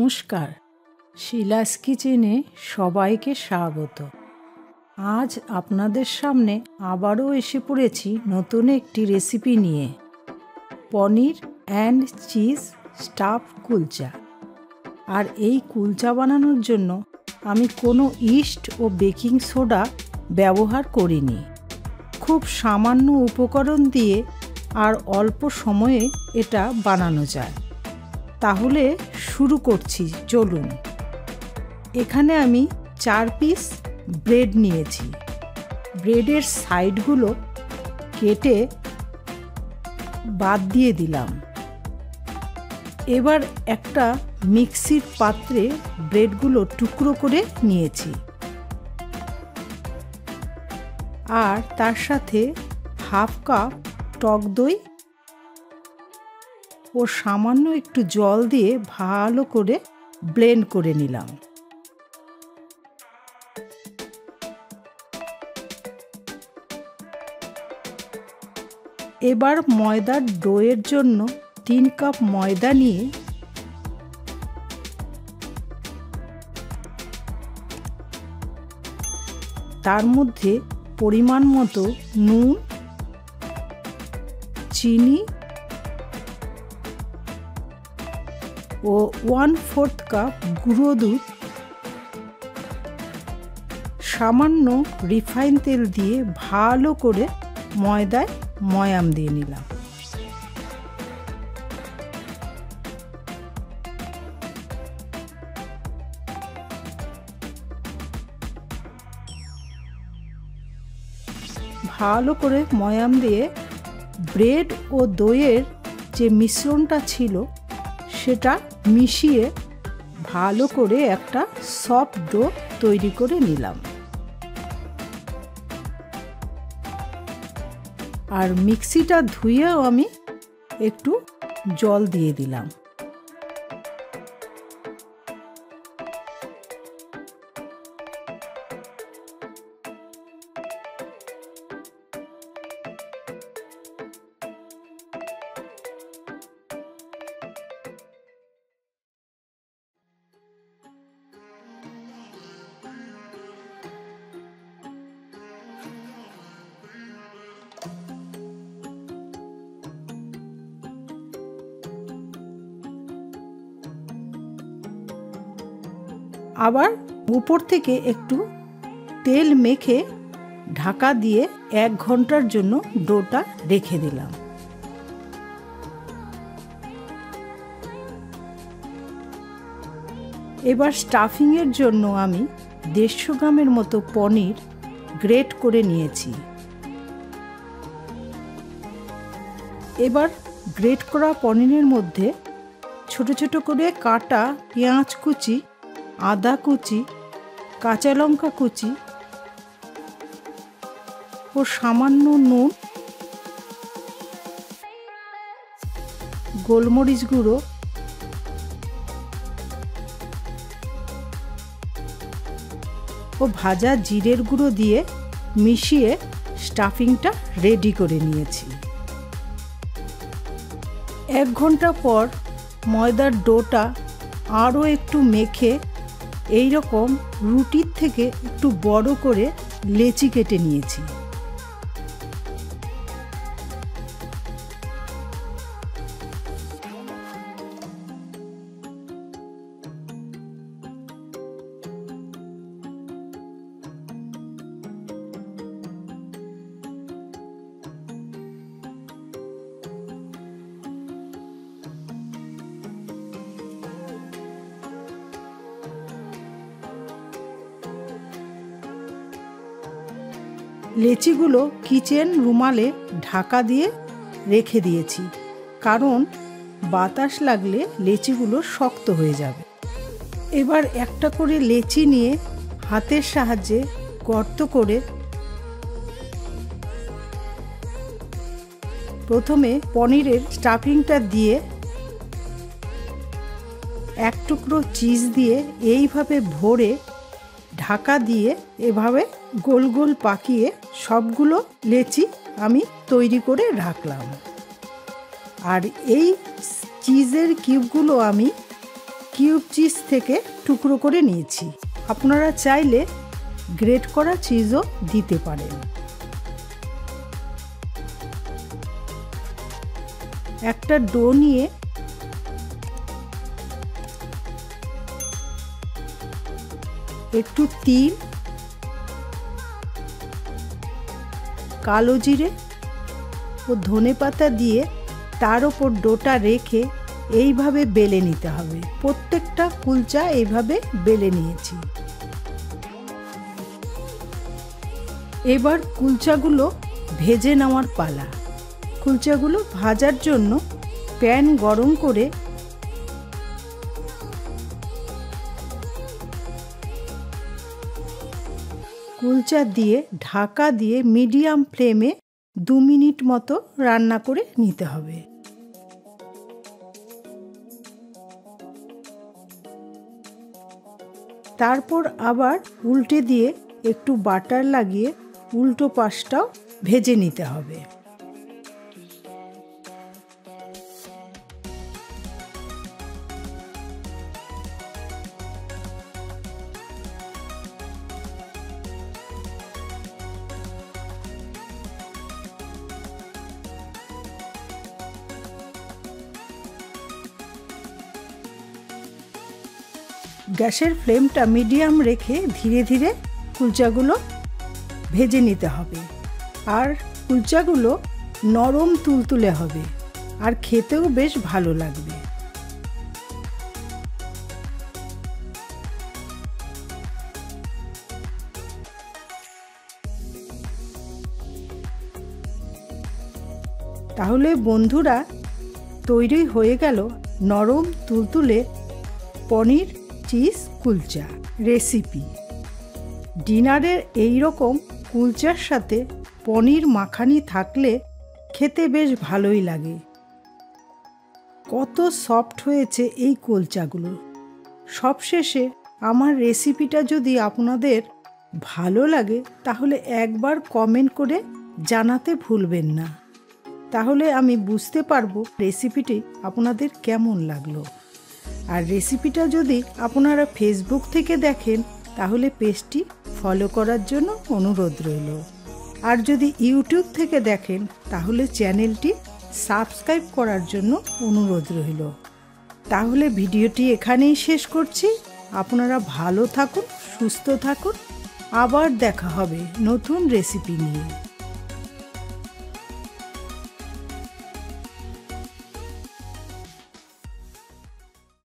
নমস্কার, শিলাস কিচেনে সবাইকে স্বাগত। আজ আপনাদের সামনে আবারও এসে পড়েছি নতুন একটি রেসিপি নিয়ে, পনির অ্যান্ড চিজ স্টাফ কুলচা। আর এই কুলচা বানানোর জন্য আমি কোনো ইস্ট ও বেকিং সোডা ব্যবহার করিনি। খুব সামান্য উপকরণ দিয়ে আর অল্প সময়ে এটা বানানো যায়। তাহলে শুরু করছি, চলুন। এখানে আমি 4 পিস ব্রেড নিয়েছি। ব্রেডের সাইডগুলো কেটে বাদ দিয়ে দিলাম। এবার একটা মিক্সির পাত্রে ব্রেডগুলো টুকরো করে নিয়েছি, আর তার সাথে হাফ কাপ টক দই ও সামান্য একটু জল দিয়ে ভালো করে ব্লেন্ড করে নিলাম। এবার ময়দার ডোয়ের জন্য 3 কাপ ময়দা নিয়ে তার মধ্যে পরিমাণ মতো নুন, চিনি ও 1/4 কাপ গুঁড়ো দুধ, সামান্য রিফাইন তেল দিয়ে ভালো করে ময়দায় ময়াম দিয়ে নিলাম। ভালো করে ময়াম দিয়ে ব্রেড ও দইয়ের যে মিশ্রণটা ছিল সেটা মিশিয়ে ভালো করে একটা সফট ডো তৈরি করে নিলাম। আর মিক্সিটা ধুয়েও আমি একটু জল দিয়ে দিলাম। আবার উপর থেকে একটু তেল মেখে ঢাকা দিয়ে 1 ঘন্টার জন্য ডোটা রেখে দিলাম। এবার স্টাফিংয়ের জন্য আমি 150 গ্রামের মতো পনির গ্রেট করে নিয়েছি। এবার গ্রেট করা পনিরের মধ্যে ছোট ছোট করে কাটা পেঁয়াজ কুচি, আদা কুচি, কাঁচা লঙ্কা কুচি ও সামান্য নুন, গোলমরিচ গুঁড়ো ও ভাজা জিরের গুঁড়ো দিয়ে মিশিয়ে স্টাফিংটা রেডি করে নিয়েছি। 1 ঘন্টা পর ময়দার ডোটা আরও একটু মেখে এই রকম রুটির থেকে একটু বড় করে লেচি কেটে নিয়েছি। লেচিগুলো কিচেন রুমালে ঢাকা দিয়ে রেখে দিয়েছি, কারণ বাতাস লাগলে লেচিগুলো শক্ত হয়ে যাবে। এবার একটা করে লেচি নিয়ে হাতের সাহায্যে গর্ত করে প্রথমে পনিরের স্টাফিংটা দিয়ে 1 টুকরো চিজ দিয়ে এইভাবে ভরে ঢাকা দিয়ে এভাবে গোল গোল পাকিয়ে সবগুলো লেচি আমি তৈরি করে রাখলাম। আর এই চিজের কিউবগুলো আমি কিউব চিজ থেকে টুকরো করে নিয়েছি। আপনারা চাইলে গ্রেট করা চিজও দিতে পারেন। একটা ডো নিয়ে একটু তিল, কালো জিরে ও ধনেপাতা দিয়ে তার ওপর ডোটা রেখে এইভাবে বেলে নিতে হবে। প্রত্যেকটা কুলচা এইভাবে বেলে নিয়েছি। এবার কুলচাগুলো ভেজে নেওয়ার পালা। কুলচাগুলো ভাজার জন্য প্যান গরম করে কুলচা দিয়ে ঢাকা দিয়ে মিডিয়াম ফ্লেমে 2 মিনিট মতো রান্না করে নিতে হবে। তারপর আবার উল্টে দিয়ে একটু বাটার লাগিয়ে উল্টো পাশটাও ভেজে নিতে হবে। গ্যাসের ফ্লেমটা মিডিয়াম রেখে ধীরে ধীরে কুলচাগুলো ভেজে নিতে হবে। আর কুলচাগুলো নরম তুলতুলে হবে আর খেতেও বেশ ভালো লাগবে। তাহলে বন্ধুরা, তৈরি হয়ে গেল নরম তুলতুলে পনির চিজ কুলচা রেসিপি। ডিনারের এই রকম কুলচার সাথে পনির মাখানি থাকলে খেতে বেশ ভালোই লাগে। কত সফট হয়েছে এই কুলচাগুলো। সবশেষে আমার রেসিপিটা যদি আপনাদের ভালো লাগে তাহলে একবার কমেন্ট করে জানাতে ভুলবেন না। তাহলে আমি বুঝতে পারবো রেসিপিটি আপনাদের কেমন লাগলো। আর রেসিপিটা যদি আপনারা ফেসবুক থেকে দেখেন তাহলে পেজটি ফলো করার জন্য অনুরোধ রইল। আর যদি ইউটিউব থেকে দেখেন তাহলে চ্যানেলটি সাবস্ক্রাইব করার জন্য অনুরোধ রইল। তাহলে ভিডিওটি এখানেই শেষ করছি। আপনারা ভালো থাকুন, সুস্থ থাকুন। আবার দেখা হবে নতুন রেসিপি নিয়ে।